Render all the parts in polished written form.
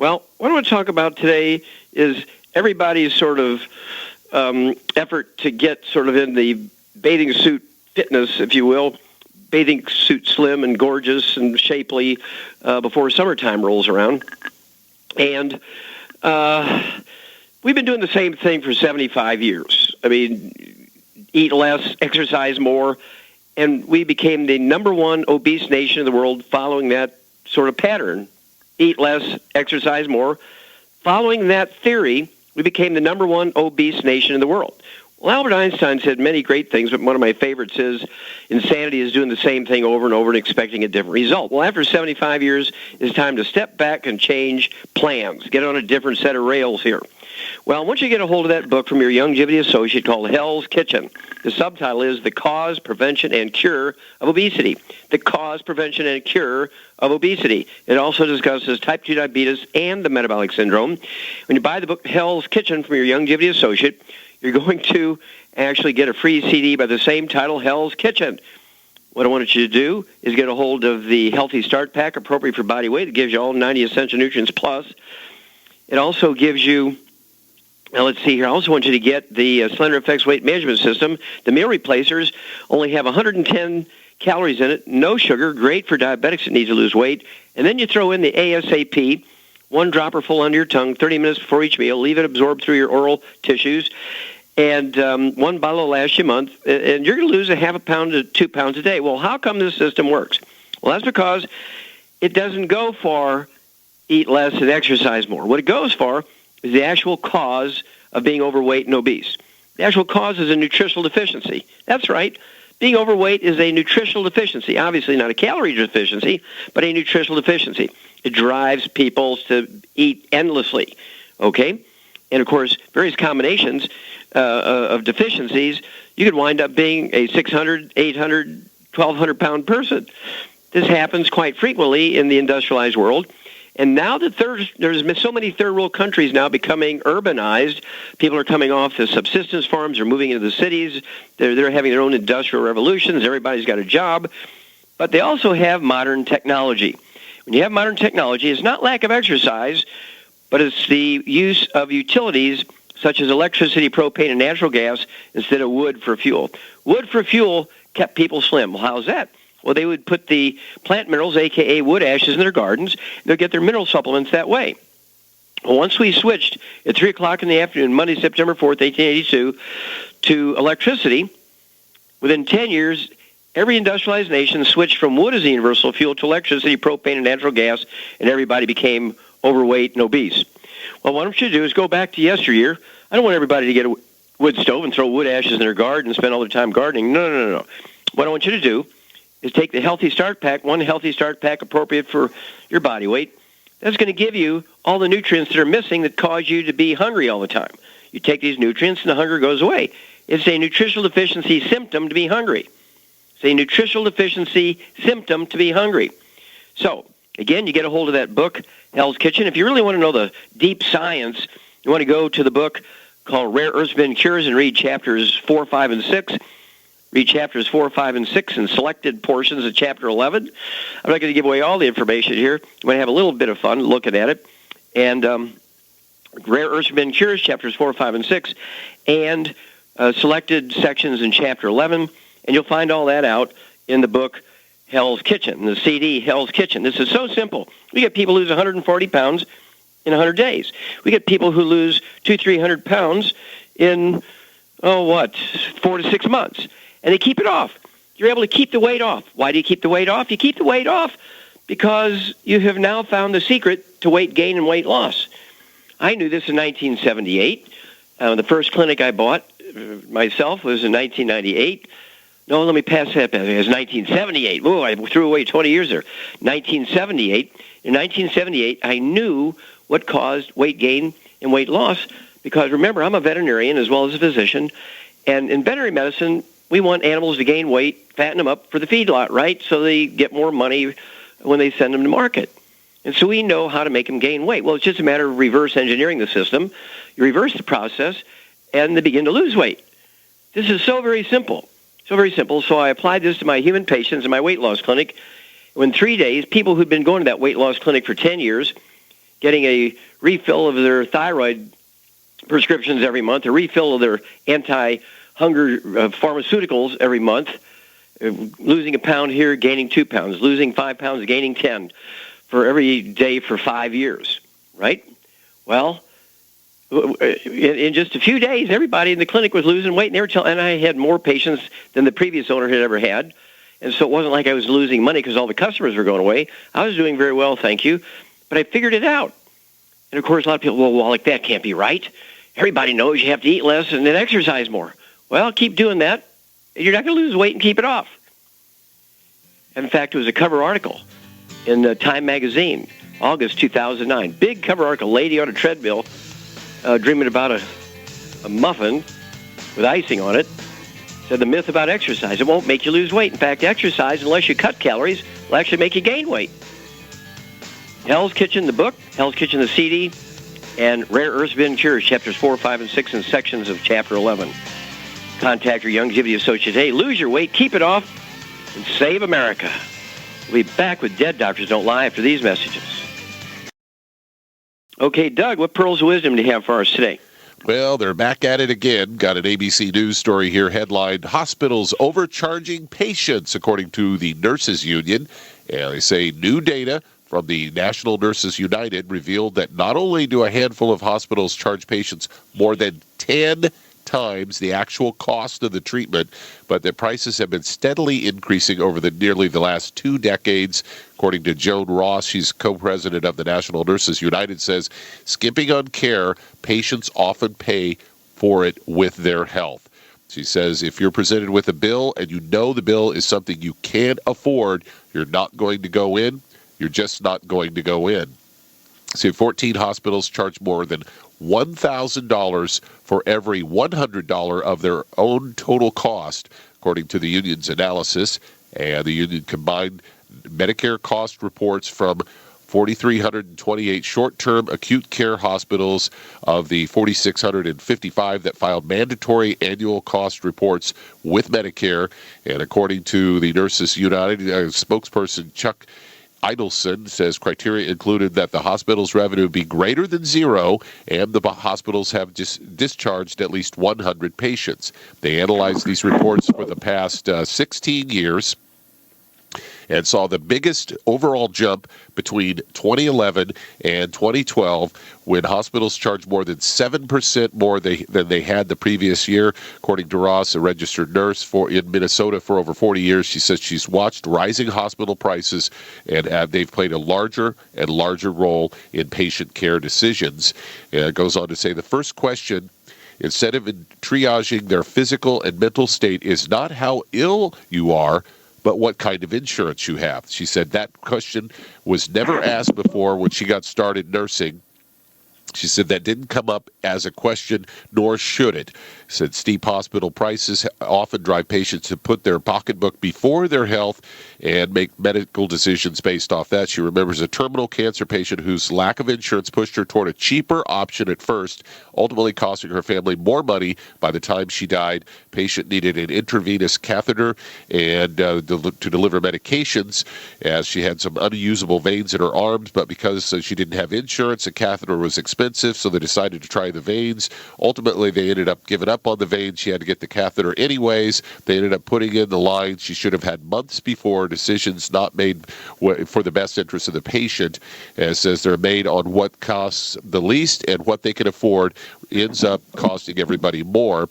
Well, what I want to talk about today is everybody's sort of effort to get sort of in the bathing suit fitness, if you will, bathing suit slim and gorgeous and shapely before summertime rolls around. And we've been doing the same thing for 75 years. I mean, eat less, exercise more, and we became the number one obese nation in the world following that sort of pattern. Eat less, exercise more. Following that theory, we became the number one obese nation in the world. Well, Albert Einstein said many great things, but one of my favorites is insanity is doing the same thing over and over and expecting a different result. Well, after 75 years, it's time to step back and change plans, get on a different set of rails here. Well, once you get a hold of that book from your longevity associate called Hell's Kitchen, the subtitle is The Cause, Prevention, and Cure of Obesity. The Cause, Prevention, and Cure of Obesity. It also discusses type 2 diabetes and the metabolic syndrome. When you buy the book Hell's Kitchen from your longevity associate, you're going to actually get a free CD by the same title, Hell's Kitchen. What I wanted you to do is get a hold of the Healthy Start Pack, appropriate for body weight. It gives you all 90 essential nutrients plus. It also gives you, now let's see here, I also want you to get the Slender Effects Weight Management System. The meal replacers only have 110 calories in it, no sugar, great for diabetics that need to lose weight. And then you throw in the ASAP, one dropper full under your tongue, 30 minutes before each meal. Leave it absorb through your oral tissues. And one bottle will last you a month. And you're going to lose a half a pound to 2 pounds a day. Well, how come this system works? Well, that's because it doesn't go for eat less and exercise more. What it goes for is the actual cause of being overweight and obese. The actual cause is a nutritional deficiency. That's right. Being overweight is a nutritional deficiency. Obviously not a calorie deficiency, but a nutritional deficiency. It drives people to eat endlessly, okay? And, of course, various combinations of deficiencies, you could wind up being a 600, 800, 1,200-pound person. This happens quite frequently in the industrialized world. And now that there's so many third-world countries now becoming urbanized, people are coming off the subsistence farms, they're moving into the cities, they're having their own industrial revolutions, everybody's got a job, but they also have modern technology. When you have modern technology, it's not lack of exercise, but it's the use of utilities such as electricity, propane, and natural gas instead of wood for fuel. Wood for fuel kept people slim. Well, how's that? Well, they would put the plant minerals, a.k.a. wood ashes, in their gardens. They'll get their mineral supplements that way. Well, once we switched at 3 o'clock in the afternoon, Monday, September 4th, 1882, to electricity, within 10 years, every industrialized nation switched from wood as the universal fuel to electricity, propane, and natural gas, and everybody became overweight and obese. Well, what I want you to do is go back to yesteryear. I don't want everybody to get a wood stove and throw wood ashes in their garden and spend all their time gardening. No. What I want you to do is take the Healthy Start Pack, one Healthy Start Pack appropriate for your body weight. That's going to give you all the nutrients that are missing that cause you to be hungry all the time. You take these nutrients and the hunger goes away. It's a nutritional deficiency symptom to be hungry. It's a nutritional deficiency symptom to be hungry. So, again, you get a hold of that book, Hell's Kitchen. If you really want to know the deep science, you want to go to the book called Rare Earths and Cures and read chapters 4, 5, and 6. Read chapters 4, 5, and 6 and selected portions of chapter 11. I'm not going to give away all the information here. You might have a little bit of fun looking at it. And Rare Earths and Cures, chapters 4, 5, and 6, and selected sections in chapter 11. And you'll find all that out in the book Hell's Kitchen, the CD Hell's Kitchen. This is so simple. We get people who lose 140 pounds in 100 days. We get people who lose 200-300 pounds in, 4 to 6 months. And they keep it off. You're able to keep the weight off. Why do you keep the weight off? You keep the weight off because you have now found the secret to weight gain and weight loss. I knew this in 1978. The first clinic I bought myself was in 1998. No, let me pass that back. It was 1978. Oh, I threw away 20 years there. 1978. In 1978, I knew what caused weight gain and weight loss because, remember, I'm a veterinarian as well as a physician. And in veterinary medicine, we want animals to gain weight, fatten them up for the feedlot, right? So they get more money when they send them to market. And so we know how to make them gain weight. Well, it's just a matter of reverse engineering the system. You reverse the process, and they begin to lose weight. This is so very simple. So very simple. So I applied this to my human patients in my weight loss clinic. In 3 days, people who'd been going to that weight loss clinic for 10 years getting a refill of their thyroid prescriptions every month, a refill of their anti-hunger pharmaceuticals every month, losing a pound here, gaining 2 pounds, losing 5 pounds, gaining 10 for every day for 5 years, right? Well, in just a few days, everybody in the clinic was losing weight, and they were and I had more patients than the previous owner had ever had. And so it wasn't like I was losing money because all the customers were going away. I was doing very well, thank you. But I figured it out. And, of course, a lot of people, well, like that can't be right. Everybody knows you have to eat less and then exercise more. Well, keep doing that. You're not going to lose weight and keep it off. In fact, it was a cover article in Time magazine, August 2009. Big cover article, lady on a treadmill dreaming about a muffin with icing on it. Said the myth about exercise, it won't make you lose weight. In fact, exercise, unless you cut calories, will actually make you gain weight. Hell's Kitchen, the book, Hell's Kitchen, the CD, and Rare Earths Been Cures, chapters 4, 5, and 6, and sections of chapter 11. Contact your Youngevity associate today. Lose your weight, keep it off, and save America. We'll be back with Dead Doctors Don't Lie after these messages. Okay, Doug, what pearls of wisdom do you have for us today? Well, they're back at it again. Got an ABC News story here headlined, Hospitals Overcharging Patients, according to the Nurses Union. And they say new data from the National Nurses United revealed that not only do a handful of hospitals charge patients more than 10 times the actual cost of the treatment, but that prices have been steadily increasing over nearly the last 2 decades. According to Joan Ross, she's co-president of the National Nurses United, says, skimping on care, patients often pay for it with their health. She says if you're presented with a bill and you know the bill is something you can't afford, you're not going to go in. You're just not going to go in. See, 14 hospitals charge more than $1,000 for every $100 of their own total cost, according to the union's analysis. And the union combined Medicare cost reports from 4,328 short-term acute care hospitals of the 4,655 that filed mandatory annual cost reports with Medicare. And according to the Nurses United spokesperson Chuck Idelson, says criteria included that the hospital's revenue be greater than zero and the hospitals have discharged at least 100 patients. They analyzed these reports for the past 16 years and saw the biggest overall jump between 2011 and 2012 when hospitals charged more than 7% more than they had the previous year. According to Ross, a registered nurse in Minnesota for over 40 years, she says she's watched rising hospital prices and they've played a larger and larger role in patient care decisions. It goes on to say the first question, instead of triaging their physical and mental state, is not how ill you are, but what kind of insurance you have. She said that question was never asked before when she got started nursing. She said that didn't come up as a question, nor should it. Said steep hospital prices often drive patients to put their pocketbook before their health and make medical decisions based off that. She remembers a terminal cancer patient whose lack of insurance pushed her toward a cheaper option at first, ultimately costing her family more money by the time she died. Patient needed an intravenous catheter and to deliver medications, as she had some unusable veins in her arms, but because she didn't have insurance, a catheter was expensive, so they decided to try the veins. Ultimately, they ended up giving up on the veins. She had to get the catheter anyways. They ended up putting in the lines she should have had months before, decisions not made for the best interest of the patient. As says they're made on what costs the least, and what they can afford ends up costing everybody more.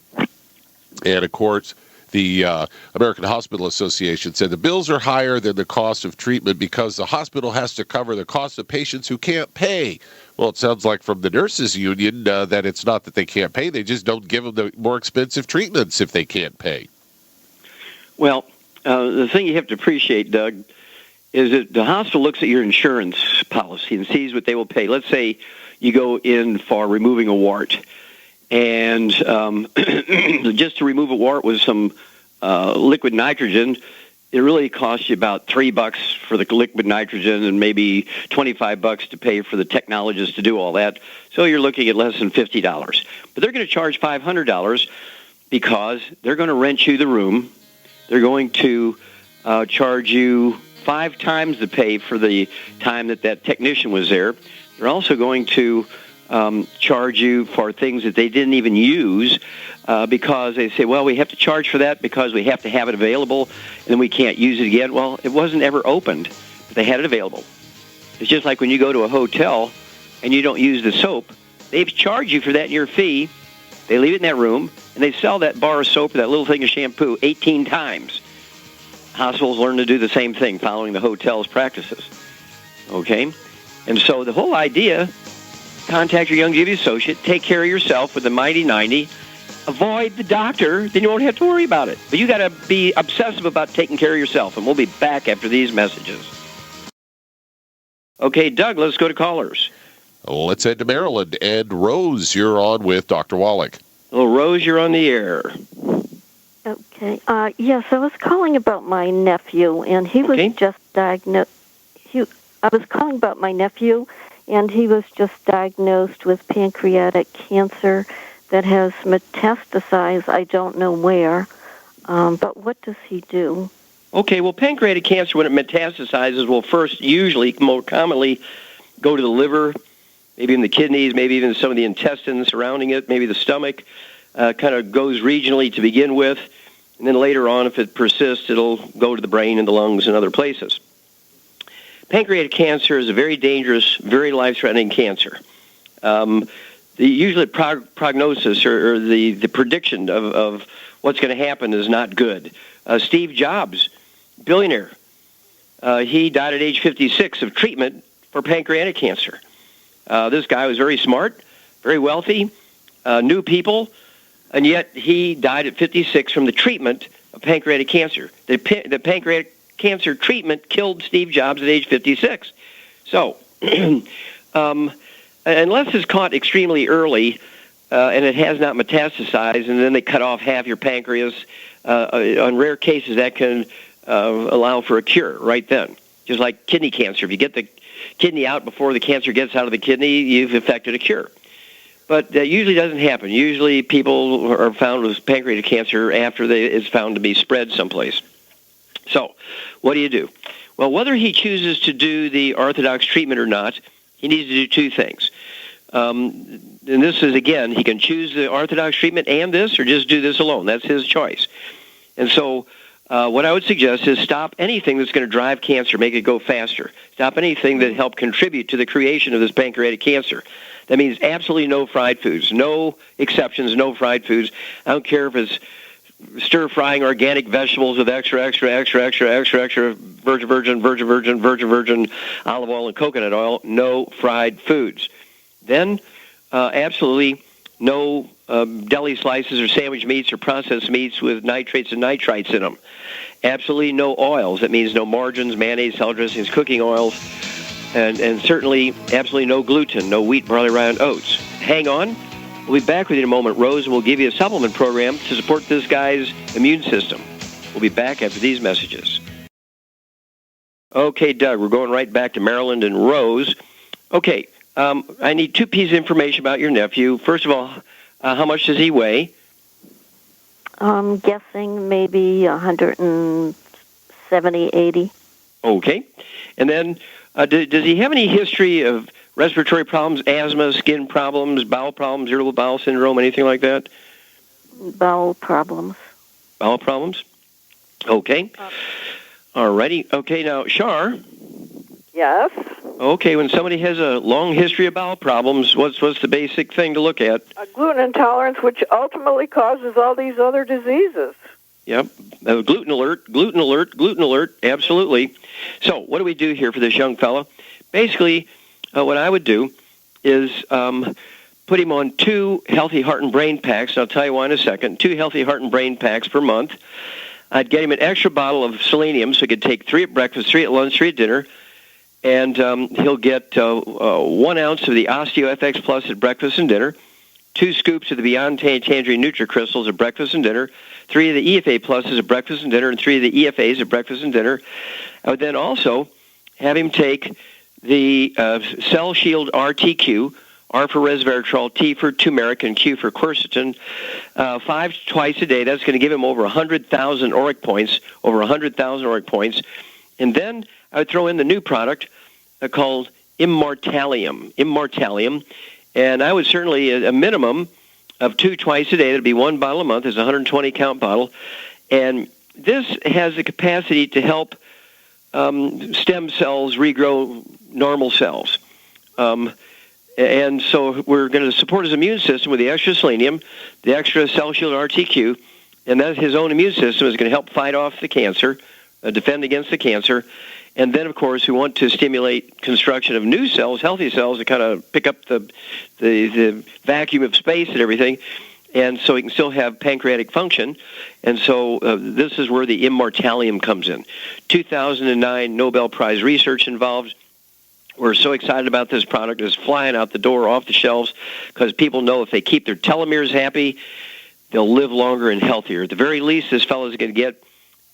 And of course, the American Hospital Association said the bills are higher than the cost of treatment because the hospital has to cover the cost of patients who can't pay. Well, it sounds like from the nurses union that it's not that they can't pay. They just don't give them the more expensive treatments if they can't pay. Well, the thing you have to appreciate, Doug, is that the hospital looks at your insurance policy and sees what they will pay. Let's say you go in for removing a wart, and just to remove a wart with some liquid nitrogen, it really costs you about $3 for the liquid nitrogen and maybe $25 to pay for the technologist to do all that. So you're looking at less than $50. But they're going to charge $500 because they're going to rent you the room. They're going to charge you 5 times the pay for the time that technician was there. They're also going to charge you for things that they didn't even use because they say, well, we have to charge for that because we have to have it available, and then we can't use it again. Well, it wasn't ever opened, but they had it available. It's just like when you go to a hotel and you don't use the soap, they've charged you for that in your fee. They leave it in that room, and they sell that bar of soap or that little thing of shampoo 18 times. Hospitals learn to do the same thing, following the hotel's practices. Okay? And so the whole idea, contact your Youngevity associate, take care of yourself with the Mighty 90, avoid the doctor, then you won't have to worry about it. But you got to be obsessive about taking care of yourself, and we'll be back after these messages. Okay, Doug, let's go to callers. Let's head to Maryland. And Rose, you're on with Dr. Wallach. Well, Rose, you're on the air. Okay. Yes, I was calling about my nephew, and he was just diagnosed. I was calling about my nephew, and he was just diagnosed with pancreatic cancer that has metastasized. I don't know where, but what does he do? Okay, well, pancreatic cancer, when it metastasizes, will first usually, more commonly, go to the liver, maybe in the kidneys, maybe even some of the intestines surrounding it, maybe the stomach, kind of goes regionally to begin with, and then later on, if it persists, it'll go to the brain and the lungs and other places. Pancreatic cancer is a very dangerous, very life-threatening cancer. The usually prognosis or the prediction of what's going to happen is not good. Steve Jobs, billionaire, he died at age 56 of treatment for pancreatic cancer. This guy was very smart, very wealthy, knew people, and yet he died at 56 from the treatment of pancreatic cancer. The pancreatic cancer treatment killed Steve Jobs at age 56. So, unless it's caught extremely early and it has not metastasized, and then they cut off half your pancreas, on rare cases that can allow for a cure right then. Just like kidney cancer. If you get the kidney out before the cancer gets out of the kidney, you've effected a cure. But that usually doesn't happen. Usually people are found with pancreatic cancer after it's found to be spread someplace. So, what do you do? Well, whether he chooses to do the orthodox treatment or not, he needs to do two things. And this is, again, he can choose the orthodox treatment and this, or just do this alone. That's his choice. And so what I would suggest is stop anything that's going to drive cancer, make it go faster. Stop anything that help contribute to the creation of this pancreatic cancer. That means absolutely no fried foods, no exceptions, no fried foods. I don't care if it's stir-frying organic vegetables with extra virgin olive oil and coconut oil, no fried foods. Then absolutely no deli slices or sandwich meats or processed meats with nitrates and nitrites in them. Absolutely no oils. That means no margarines, mayonnaise, salad dressings, cooking oils, and certainly absolutely no gluten, no wheat, barley, rye, and oats. Hang on. We'll be back with you in a moment, Rose, and we'll give you a supplement program to support this guy's immune system. We'll be back after these messages. Okay, Doug, we're going right back to Maryland and Rose. Okay, I need two pieces of information about your nephew. First of all, how much does he weigh? I'm guessing maybe 170, 80. Okay. And then does he have any history of respiratory problems, asthma, skin problems, bowel problems, irritable bowel syndrome, anything like that? Bowel problems. Bowel problems? Okay. All righty. Okay, now, Shar. Yes? Okay, when somebody has a long history of bowel problems, what's the basic thing to look at? A gluten intolerance, which ultimately causes all these other diseases. Yep. Gluten alert, gluten alert, gluten alert, absolutely. So what do we do here for this young fella? Basically, what I would do is put him on 2 healthy heart and brain packs. I'll tell you why in a second. 2 healthy heart and brain packs per month. I'd get him an extra bottle of selenium so he could take 3 at breakfast, 3 at lunch, 3 at dinner. And he'll get 1 ounce of the OsteoFX Plus at breakfast and dinner, 2 scoops of the Beyond Tangerine NutriCrystals at breakfast and dinner, 3 of the EFA Pluses at breakfast and dinner, and 3 of the EFAs at breakfast and dinner. I would then also have him take the Cell Shield RTQ, R for resveratrol, T for turmeric, and Q for quercetin, 5 twice a day. That's going to give him over 100,000 auric points, And then I would throw in the new product called Immortalium. And I would certainly, a minimum of 2 twice a day. That'd be 1 bottle a month. It's a 120-count bottle. And this has the capacity to help stem cells regrow normal cells. And so we're going to support his immune system with the extra selenium, the extra Cell Shield RTQ, and that his own immune system is going to help fight off the cancer, defend against the cancer. And then, of course, we want to stimulate construction of new cells, healthy cells, to kind of pick up the vacuum of space and everything, and so he can still have pancreatic function. And so this is where the Immortalium comes in. 2009 Nobel Prize research involved. We're so excited about this product. It's flying out the door, off the shelves, because people know if they keep their telomeres happy, they'll live longer and healthier. At the very least, this fellow is going to get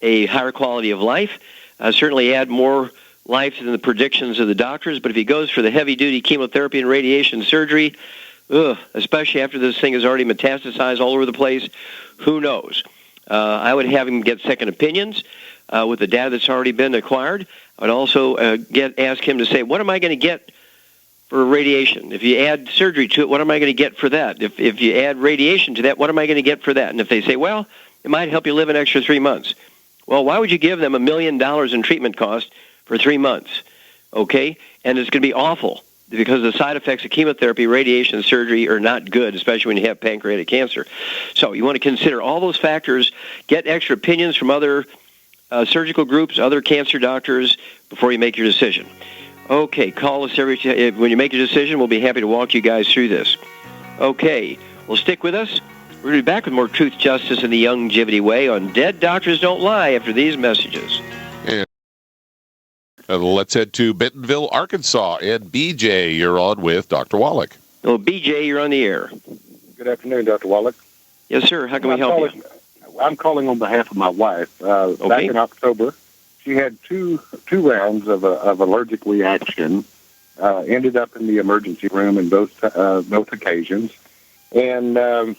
a higher quality of life, certainly add more life than the predictions of the doctors. But if he goes for the heavy-duty chemotherapy and radiation surgery, especially after this thing has already metastasized all over the place, who knows? I would have him get second opinions with the data that's already been acquired. I would also ask him to say, what am I going to get for radiation? If you add surgery to it, what am I going to get for that? If you add radiation to that, what am I going to get for that? And if they say, well, it might help you live an extra 3 months. Well, why would you give them $1 million in treatment cost for 3 months? Okay? And it's going to be awful because the side effects of chemotherapy, radiation, surgery are not good, especially when you have pancreatic cancer. So you want to consider all those factors, get extra opinions from other surgical groups, other cancer doctors before you make your decision. Okay, call us when you make your decision. We'll be happy to walk you guys through this. Okay, well, stick with us. We're going to be back with more Truth, Justice, and the Longevity Way on Dead Doctors Don't Lie after these messages. And let's head to Bentonville, Arkansas. And BJ, you're on with Dr. Wallach. Oh, BJ, you're on the air. Good afternoon, Dr. Wallach. Yes, sir. How can we help you? I'm calling on behalf of my wife. Back in October, she had two rounds of allergic reaction. Ended up in the emergency room in both occasions, and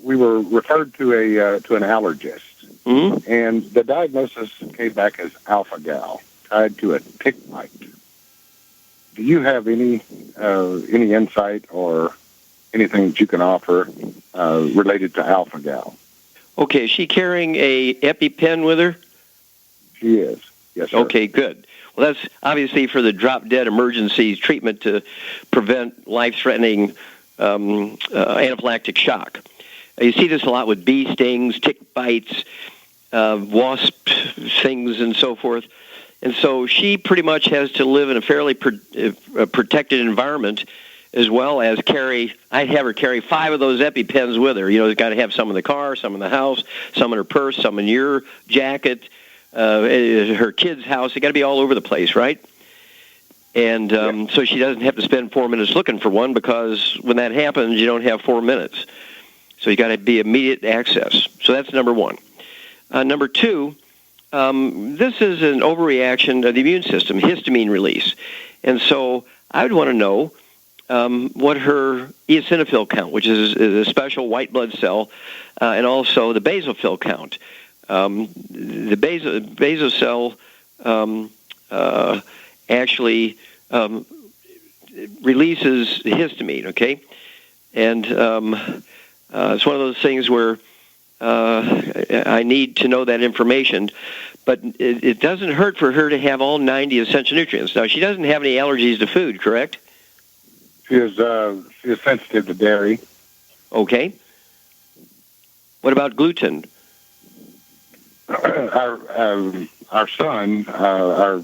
we were referred to an allergist. Mm-hmm. And the diagnosis came back as alpha-gal, tied to a tick bite. Do you have any insight or anything that you can offer related to alpha-gal? Okay, is she carrying a EpiPen with her? She is, yes, sir. Okay, good. Well, that's obviously for the drop-dead emergency treatment to prevent life-threatening anaphylactic shock. You see this a lot with bee stings, tick bites, wasp things, and so forth. And so she pretty much has to live in a fairly protected environment, as well as I'd have her carry 5 of those EpiPens with her. You know, you've got to have some in the car, some in the house, some in her purse, some in your jacket, her kid's house. They got to be all over the place, right? And so she doesn't have to spend 4 minutes looking for one, because when that happens, you don't have 4 minutes. So you got to be immediate access. So that's number one. Number two, this is an overreaction of the immune system, histamine release. And so I would want to know what her eosinophil count, which is a special white blood cell, and also the basophil count. The basocell actually releases histamine, okay? And it's one of those things where I need to know that information, but it doesn't hurt for her to have all 90 essential nutrients. Now, she doesn't have any allergies to food, correct? She is sensitive to dairy. Okay. What about gluten? Our son, our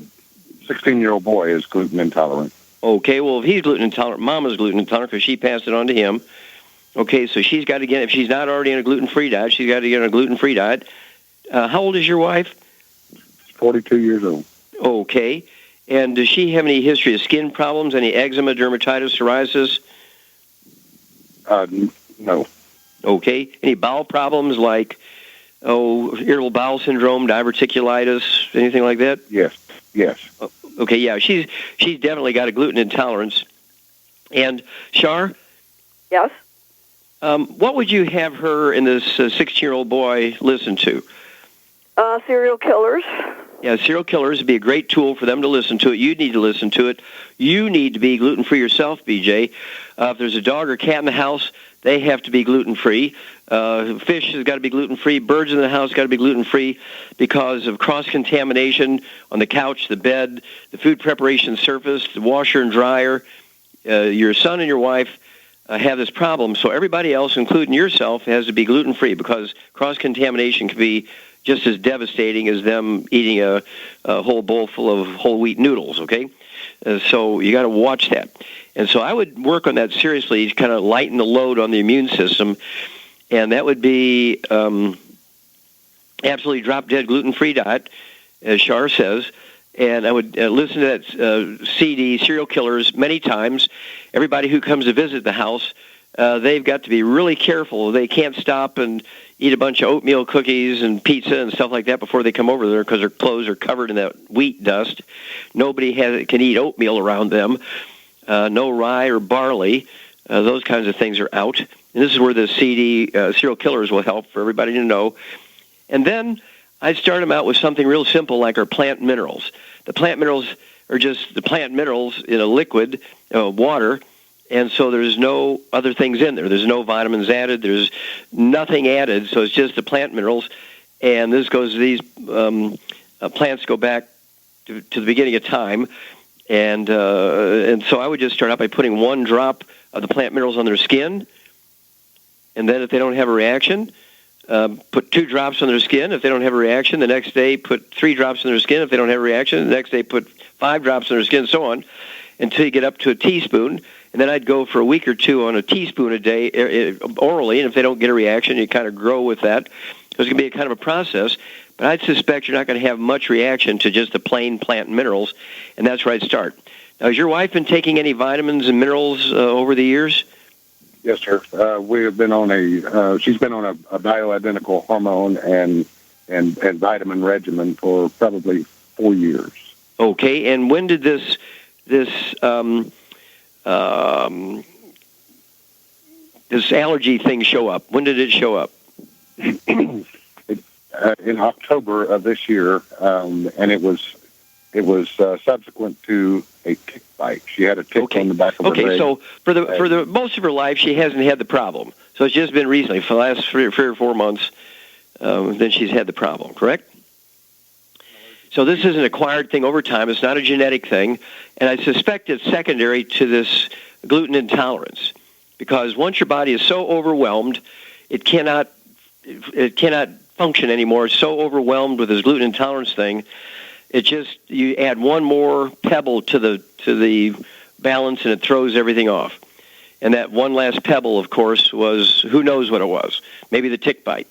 16-year-old boy, is gluten intolerant. Okay, well, if he's gluten intolerant, Mama's gluten intolerant because she passed it on to him. Okay, so she's got to get, if she's not already on a gluten-free diet, she's got to get on a gluten-free diet. How old is your wife? 42 years old. Okay. And does she have any history of skin problems, any eczema, dermatitis, psoriasis? No. Okay. Any bowel problems like, irritable bowel syndrome, diverticulitis, anything like that? Yes. Okay, yeah, she's definitely got a gluten intolerance. And, Shar? Yes? What would you have her and this 16-year-old boy listen to? Serial killers. Yeah, serial killers would be a great tool for them to listen to it. You need to listen to it. You need to be gluten-free yourself, BJ. If there's a dog or cat in the house, they have to be gluten-free. Fish has got to be gluten-free. Birds in the house got to be gluten-free because of cross-contamination on the couch, the bed, the food preparation surface, the washer and dryer. Your son and your wife have this problem, so everybody else, including yourself, has to be gluten-free because cross-contamination can be just as devastating as them eating a whole bowl full of whole wheat noodles, okay? So you got to watch that. And so I would work on that seriously to kind of lighten the load on the immune system, and that would be absolutely drop-dead gluten-free diet, as Shar says. And I would listen to that CD, Serial Killers, many times. Everybody who comes to visit the house, they've got to be really careful. They can't stop and eat a bunch of oatmeal cookies and pizza and stuff like that before they come over there because their clothes are covered in that wheat dust. Nobody can eat oatmeal around them. No rye or barley. Those kinds of things are out. And this is where the CD, Serial Killers, will help for everybody to know. And then I'd start them out with something real simple like our plant minerals. The plant minerals are just the plant minerals in a liquid, water, and so there's no other things in there. There's no vitamins added. There's nothing added, so it's just the plant minerals. And this goes, these plants go back to the beginning of time. And so I would just start out by putting 1 drop of the plant minerals on their skin. And then if they don't have a reaction, put 2 drops on their skin. If they don't have a reaction, the next day put 3 drops on their skin. If they don't have a reaction, the next day put 5 drops on their skin, and so on, until you get up to a teaspoon. And then I'd go for a week or 2 on a teaspoon a day orally, and if they don't get a reaction, you kind of grow with that. It's going to be a kind of a process, but I'd suspect you're not going to have much reaction to just the plain plant minerals, and that's where I'd start. Now, has your wife been taking any vitamins and minerals over the years? Yes, sir. We have been on she's been on a bioidentical hormone and vitamin regimen for probably 4 years. Okay, and when did this allergy thing show up? When did it show up? In October of this year, and it was subsequent to a tick bite. She had a tick on the back of her leg. Okay, so for the most of her life, she hasn't had the problem. So it's just been recently, for the last 3 or 4 months, then she's had the problem, correct? So this is an acquired thing over time. It's not a genetic thing, and I suspect it's secondary to this gluten intolerance, because once your body is so overwhelmed, it cannot function anymore. It's so overwhelmed with this gluten intolerance thing. It just, you add one more pebble to the balance, and it throws everything off. And that one last pebble, of course, was, who knows what it was? Maybe the tick bite.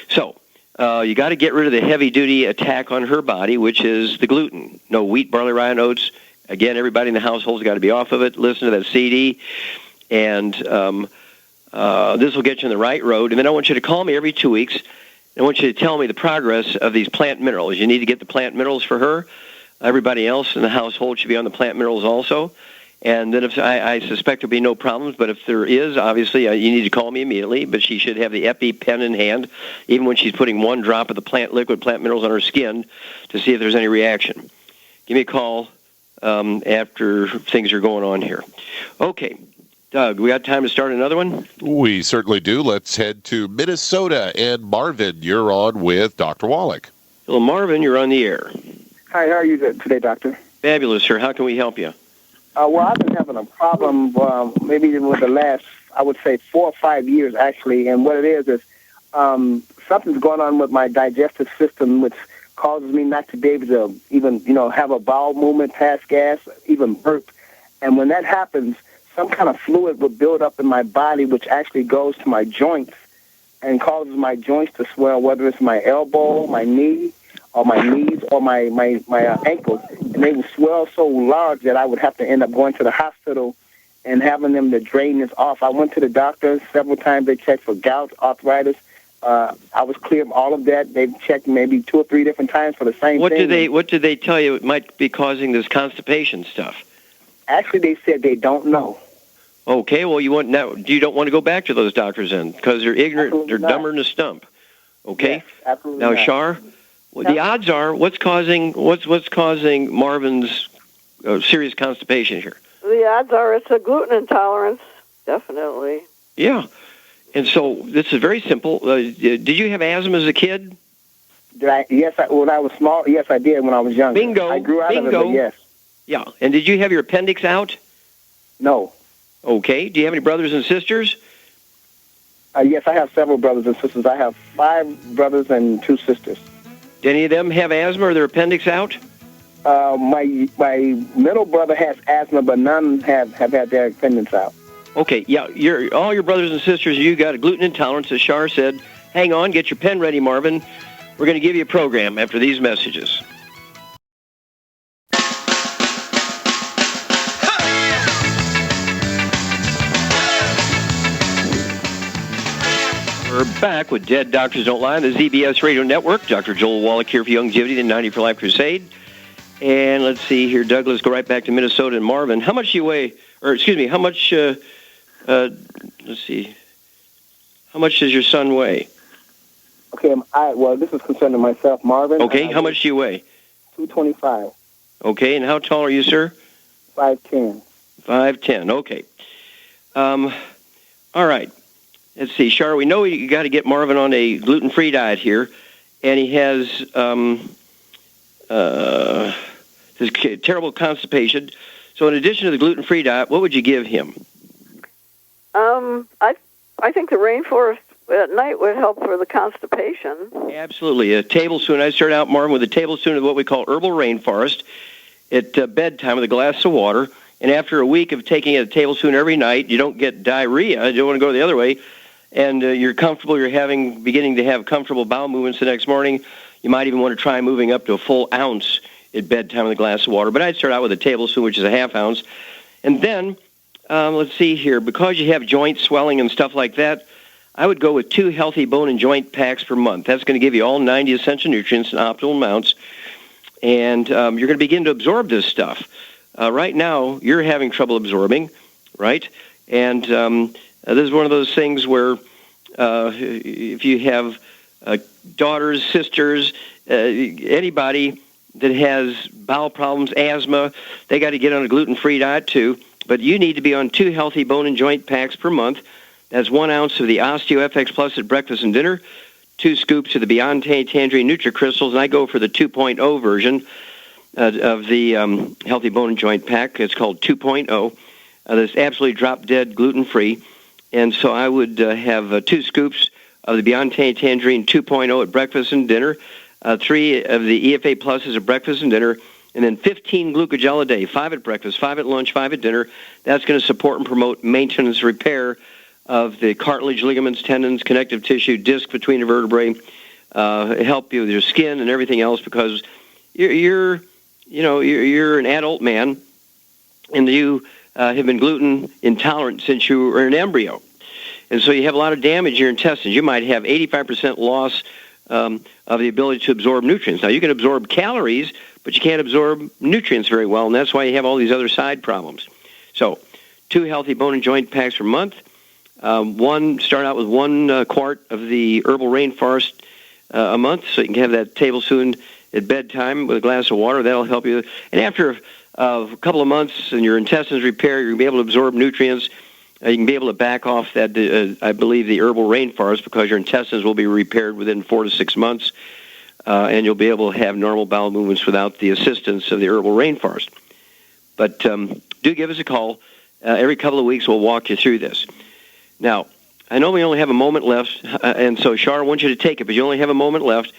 So you got to get rid of the heavy-duty attack on her body, which is the gluten. No wheat, barley, rye, and oats. Again, everybody in the household's got to be off of it. Listen to that CD, and this will get you on the right road. And then I want you to call me every 2 weeks. I want you to tell me the progress of these plant minerals. You need to get the plant minerals for her. Everybody else in the household should be on the plant minerals also. And then if I suspect there'll be no problems, but if there is, obviously, you need to call me immediately. But she should have the EpiPen in hand, even when she's putting 1 drop of the liquid plant minerals on her skin, to see if there's any reaction. Give me a call after things are going on here. Okay. Doug, we got time to start another one? We certainly do. Let's head to Minnesota. And Marvin, you're on with Dr. Wallach. Hello, Marvin, you're on the air. Hi, how are you today, Doctor? Fabulous, sir. How can we help you? Well, I've been having a problem maybe with the last, I would say, 4 or 5 years, actually. And what it is something's going on with my digestive system, which causes me not to be able to even, have a bowel movement, pass gas, even burp. And when that happens, some kind of fluid will build up in my body, which actually goes to my joints and causes my joints to swell, whether it's my elbow, my knee, or my knees, or my ankles. And they will swell so large that I would have to end up going to the hospital and having them to drain this off. I went to the doctor several times. They checked for gout, arthritis. I was clear of all of that. They've checked maybe 2 or 3 different times for the same thing. What did they tell you it might be causing this constipation stuff? Actually, they said they don't know. Okay, well, you don't want to go back to those doctors then, because they're ignorant, Absolutely they're not. dumber than a stump. Okay? Yes, absolutely now, not. Shar, Well, the odds are, what's causing Marvin's serious constipation here? The odds are it's a gluten intolerance, definitely. Yeah. And so this is very simple. Did you have asthma as a kid? When I was small, yes, I did when I was younger. Bingo. I grew out of it, but yes. Yeah. And did you have your appendix out? No. Okay. Do you have any brothers and sisters? Yes, I have several brothers and sisters. I have 5 brothers and 2 sisters. Do any of them have asthma or their appendix out? My middle brother has asthma, but none have had their appendix out. Okay, yeah, all your brothers and sisters, you got a gluten intolerance, as Shar said. Hang on, get your pen ready, Marvin. We're going to give you a program after these messages. We're back with Dead Doctors Don't Lie on the ZBS Radio Network. Dr. Joel Wallach here for Longevity, the 90 for Life Crusade. And let's see here, Doug, let's go right back to Minnesota and Marvin. How much do you weigh, or excuse me, how much, let's see, how much does your son weigh? Okay, well, this is concerning myself, Marvin. Okay, how much do you weigh? 225. Okay, and how tall are you, sir? 5'10". 5'10", okay. All right. Let's see, Shar, we know you got to get Marvin on a gluten-free diet here, and he has this terrible constipation. So in addition to the gluten-free diet, what would you give him? I think the rainforest at night would help for the constipation. Absolutely. A tablespoon. I start out, Marvin, with a tablespoon of what we call herbal rainforest at bedtime with a glass of water. And after a week of taking a tablespoon every night, you don't get diarrhea. You don't want to go the other way. And you're comfortable. You're beginning to have comfortable bowel movements the next morning. You might even want to try moving up to a full ounce at bedtime with a glass of water. But I'd start out with a tablespoon, which is a half ounce. And then, let's see here, because you have joint swelling and stuff like that, I would go with 2 healthy bone and joint packs per month. That's going to give you all 90 essential nutrients in optimal amounts. And you're going to begin to absorb this stuff. Right now, you're having trouble absorbing, right? And this is one of those things where if you have daughters, sisters, anybody that has bowel problems, asthma, they got to get on a gluten-free diet too. But you need to be on 2 healthy bone and joint packs per month. That's 1 ounce of the OsteoFX Plus at breakfast and dinner, 2 scoops of the Beyond Tangerine NutriCrystals, and I go for the 2.0 version of the Healthy Bone and Joint Pack. It's called 2.0. That's absolutely drop-dead gluten-free. And so I would have 2 scoops of the Beyond Tangerine 2.0 at breakfast and dinner, 3 of the EFA Pluses at breakfast and dinner, and then 15 glucogel a day, 5 at breakfast, 5 at lunch, 5 at dinner. That's going to support and promote maintenance repair of the cartilage, ligaments, tendons, connective tissue, disc between the vertebrae, help you with your skin and everything else, because you're an adult man, and you have been gluten intolerant since you were an embryo. And so you have a lot of damage in your intestines. You might have 85% loss of the ability to absorb nutrients. Now, you can absorb calories, but you can't absorb nutrients very well, and that's why you have all these other side problems. So 2 healthy bone and joint packs per month. Start out with 1 quart of the herbal rainforest a month, so you can have that tablespoon at bedtime with a glass of water. That'll help you. And after a couple of months and your intestines repair, you're going to be able to absorb nutrients. You can be able to back off that, I believe, the herbal rainforest, because your intestines will be repaired within 4 to 6 months, and you'll be able to have normal bowel movements without the assistance of the herbal rainforest. But do give us a call. Every couple of weeks we'll walk you through this. Now, I know we only have a moment left, and so, Shar, I want you to take it, but you only have a moment left.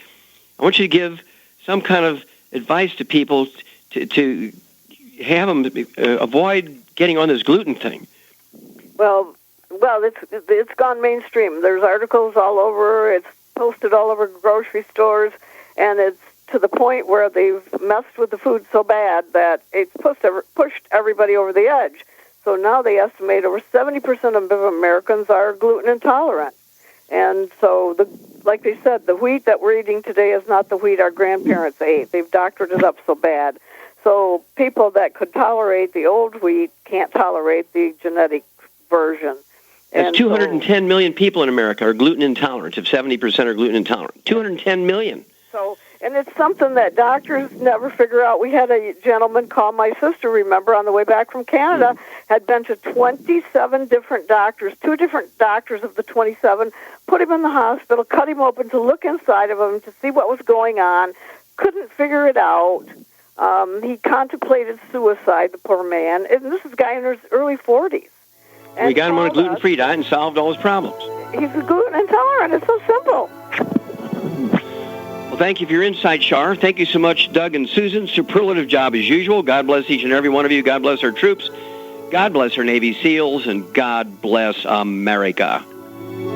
I want you to give some kind of advice to people to have them avoid getting on this gluten thing. Well, it's gone mainstream. There's articles all over. It's posted all over grocery stores, and it's to the point where they've messed with the food so bad that it's pushed everybody over the edge. So now they estimate over 70% of Americans are gluten intolerant. And so, like they said, the wheat that we're eating today is not the wheat our grandparents ate. They've doctored it up so bad. So people that could tolerate the old wheat can't tolerate the genetic version. That's 210 million people in America are gluten intolerant, if 70% are gluten intolerant. 210 million. So And it's something that doctors never figure out. We had a gentleman call my sister, remember, on the way back from Canada, had been to 27 different doctors, 2 different doctors of the 27, put him in the hospital, cut him open to look inside of him to see what was going on, couldn't figure it out. He contemplated suicide, the poor man. And this is a guy in his early 40s. And we got him on a gluten-free diet and solved all his problems. He's gluten intolerant. It's so simple. Well, thank you for your insight, Shar. Thank you so much, Doug and Susan. Superlative job as usual. God bless each and every one of you. God bless our troops. God bless our Navy SEALs. And God bless America.